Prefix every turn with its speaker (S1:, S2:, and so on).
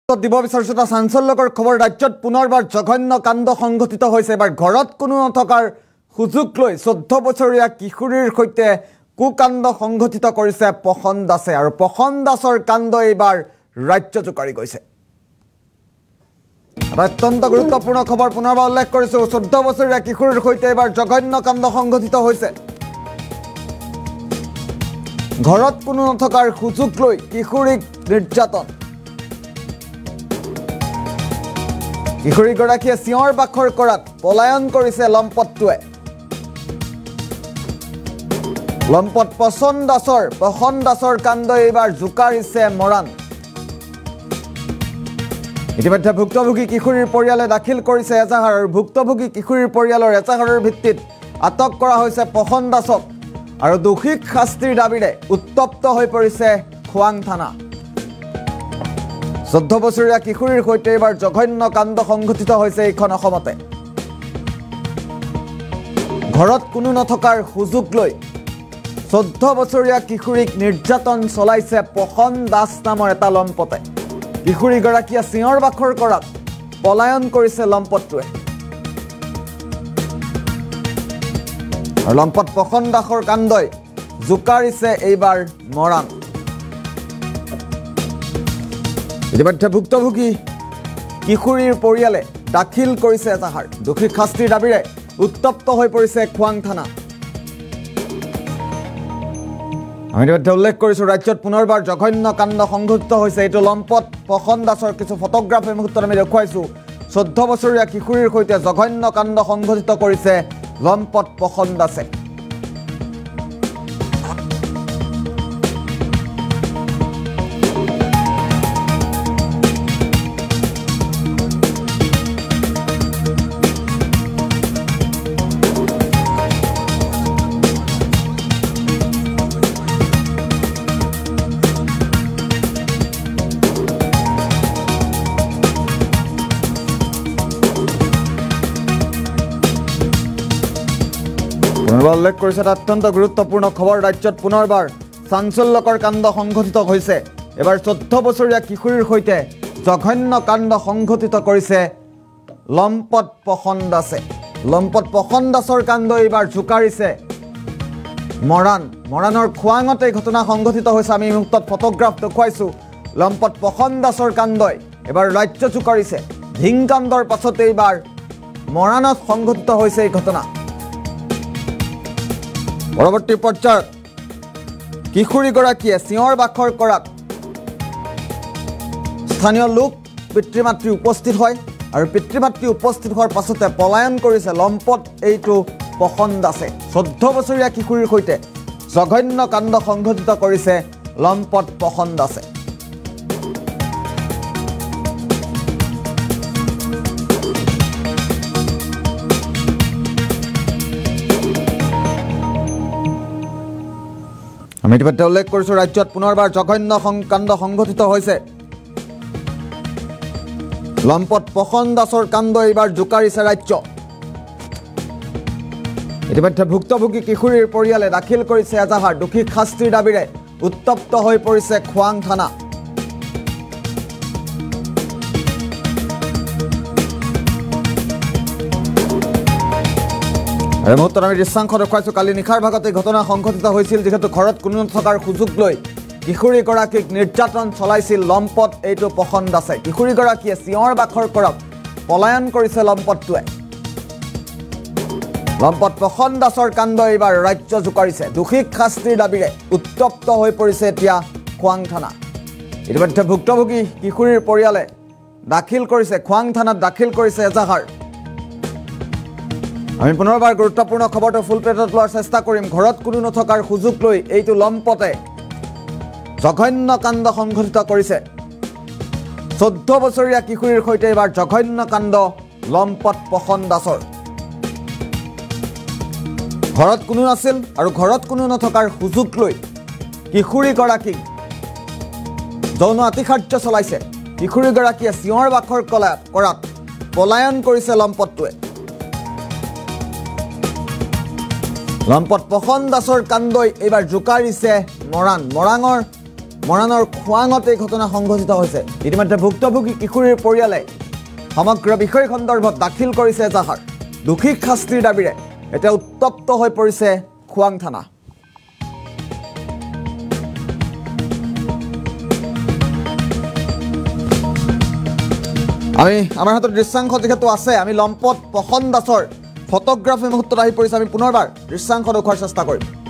S1: দিব বিচাৰিছো এটা চাঞ্চল্যকৰ খবৰ ৰাজ্যত পুনৰবাৰ জঘন্য কাণ্ড সংঘটিত হৈছে এবাৰ ঘৰত কোনো নথকাৰ সুযোগ লৈ 14 বছৰীয়া কিশোৰীৰ সৈতে কুকাণ্ড সংঘটিত কৰিছে পখন দাসে আৰু পখন দাসৰ কাণ্ড এইবাৰ ৰাজ্য জোকাৰি গৈছে অত্যন্ত গুৰুত্বপূৰ্ণ খবৰ পুনৰবাৰ উল্লেখ কৰিছো 14 বছৰীয়া কিশোৰীৰ সৈতে এইবাৰ জঘন্য কাণ্ড সংঘটিত হৈছে ঘৰত কোনো নথকাৰ সুযোগ লৈ কিশোৰীক নিৰ্যাতন কিশোৰীগৰাকীয়ে চিঞৰ বাখৰ কৰাত পলায়ন কৰিছে লম্পটটোৱে লম্পট পখন দাসৰ কাণ্ড এইবাৰ জোকাৰিছে মৰাণ ইতিমধ্যে ভুক্তভোগী কিশোৰীৰ পৰিয়ালে দাখিল কৰিছে এজাহাৰ আৰু ভুক্তভোগী কিশোৰীৰ পৰিয়ালৰ এজাহাৰৰ ভিত্তিত আটক কৰা হৈছে পখন দাসক আৰু দোষীক শাস্তিৰ দাবীৰে উত্তপ্ত হৈ পৰিছে খোৱাং থানা 14 বছৰীয়া কিশোৰীৰ সৈতে এইবাৰ জঘন্য কাণ্ড সংঘটিত হৈছে এইখন অসমতে ঘৰত কোনো নথকাৰ সুযোগ লৈ 14 বছৰীয়া কিশোৰীক নিৰ্যাতন চলাইছে পখন দাস নামৰ এটা লম্পটে কিশোৰীগৰাকীয়ে চিঞৰ বাখৰ কৰাত পলায়ন কৰিছে লম্পটটোৱে আৰু লম্পট পখন দাসৰ কাণ্ডই জোকাৰিছে এইবাৰ মৰাণ ইতিমধ্যে ভুক্তভোগী কিশোৰীৰ পৰিয়ালে দাখিল কৰিছে এজাহাৰ দোষীক শাস্তিৰ দাবীৰে উত্তপ্ত হৈ পৰিছে খোৱাং থানা আমি ইতিমধ্যে উল্লেখ কৰিছোঁ ৰাজ্যত পুনৰবাৰ জঘন্য কাণ্ড সংঘটিত হৈছে এইটো লম্পট পখন দাসৰ কিছু ফটোগ্ৰাফ এই মুহূৰ্তত আমি দেখুৱাইছোঁ 14 বছৰীয়া কিশোৰীৰ সৈতে জঘন্য কাণ্ড সংঘটিত কৰিছে লম্পট পখন দাসে উল্লেখ কৰিছে এটা অত্যন্ত গুৰুত্বপূৰ্ণ খবৰ ৰাজ্যত পুনৰবাৰ চাঞ্চল্যকৰ কাণ্ড সংঘটিত হৈছে এবাৰ 14 বছৰীয়া কিশোৰীৰ সৈতে জঘন্য কাণ্ড সংঘটিত কৰিছে লম্পট পখন দাসৰ কাণ্ড এইবাৰ জোকাৰিছে মৰাণৰ খোৱাঙত এই ঘটনা সংঘটিত হৈছে আমি এই মুহূৰ্তত ফটোগ্ৰাফ দেখুৱাইছোঁ লম্পট পখন দাসৰ কাণ্ডই এবাৰ ৰাজ্য জোকাৰিছে ধিংকাণ্ডৰ পাছতে এইবাৰ মৰাণত সংঘটিত হৈছে এই ঘটনা পৰৱৰ্তী পৰ্যায়ত কিশোৰীগৰাকীয়ে চিঞৰ বাখৰ কৰাত স্থানীয় লোক পিতৃ মাতৃ উপস্থিত হয় আৰু পিতৃ মাতৃ উপস্থিত হোৱাৰ পাছতে পলায়ন কৰিছে লম্পট এইটো পখন দাসে 14 বছৰীয়া কিশোৰীৰ সৈতে জঘন্য কাণ্ড সংঘটিত কৰিছে লম্পট পখন দাসে আমি ইতিমধ্যে উল্লেখ কৰিছোঁ ৰাজ্যত পুনৰবাৰ জঘন্য কাণ্ড সংঘটিত হৈছে লম্পট পখন দাসৰ কাণ্ড এইবাৰ জোকাৰিছে ৰাজ্য ইতিমধ্যে ভুক্তভোগী কিশোৰীৰ পৰিয়ালে দাখিল কৰিছে এজাহাৰ দোষীক শাস্তিৰ দাবীৰে উত্তপ্ত হৈ পৰিছে খোৱাং থানা এই মুহূৰ্তত আমি দৃশ্যাংশ দেখুৱাইছোঁ কালি নিশাৰ ভাগত এই ঘটনা সংঘটিত হৈছিল যিহেতু ঘৰত কোনো নথকাৰ সুযোগ লৈ কিশোৰীগৰাকীক নিৰ্যাতন চলাইছিল লম্পট এইটো পখন দাসে কিশোৰীগৰাকীয়ে চিঞৰ বাখৰ কৰাত পলায়ন কৰিছে লম্পটটোৱে লম্পট পখন দাসৰ কাণ্ড এইবাৰ ৰাজ্য জোকাৰিছে দোষীক শাস্তিৰ দাবীৰে উত্তপ্ত হৈ পৰিছে এতিয়া খোৱাং থানা ইতিমধ্যে ভুক্তভোগী কিশোৰীৰ পৰিয়ালে খোৱাং থানাত দাখিল কৰিছে এজাহাৰ আমি পুনৰবাৰ গুৰুত্বপূৰ্ণ খবৰটো ফুল প্লেটত লোৱাৰ চেষ্টা কৰিম ঘৰত কোনো নথকাৰ সুযোগ লৈ এইটো লম্পটে জঘন্য কাণ্ড সংঘটিত কৰিছে 14 বছৰীয়া কিশোৰীৰ সৈতে এইবাৰ জঘন্য কাণ্ড লম্পট পখন দাসৰ ঘৰত কোনো নাছিল আৰু ঘৰত কোনো নথকাৰ সুযোগ লৈ কিশোৰীগৰাকীক যৌন আতিশাৰ্য চলাইছে কিশোৰীগৰাকীয়ে চিঞৰ বাখৰ কৰাত পলায়ন কৰিছে লম্পটটোৱে লম্পট পখন দাসৰ কাণ্ডই এইবাৰ জোকাৰিছে মৰাণৰ মৰাণৰ খোৱাঙত এই ঘটনা সংঘটিত হৈছে ইতিমধ্যে ভুক্তভোগী কিশোৰীৰ পৰিয়ালে সমগ্ৰ বিষয় সন্দৰ্ভত দাখিল কৰিছে এজাহাৰ দোষীক শাস্তিৰ দাবীৰে এতিয়া উত্তপ্ত হৈ পৰিছে খোৱাং থানা আমি আমাৰ হাতত দৃশ্যাংশ যিহেতু আছে আমি লম্পট প্ৰসন্ন দাসৰ ফটোগ্ৰাফী মুহূৰ্তত আহি পৰিছে আমি পুনৰবাৰ দৃশ্যাংশ দেখুৱাৰ চেষ্টা কৰিম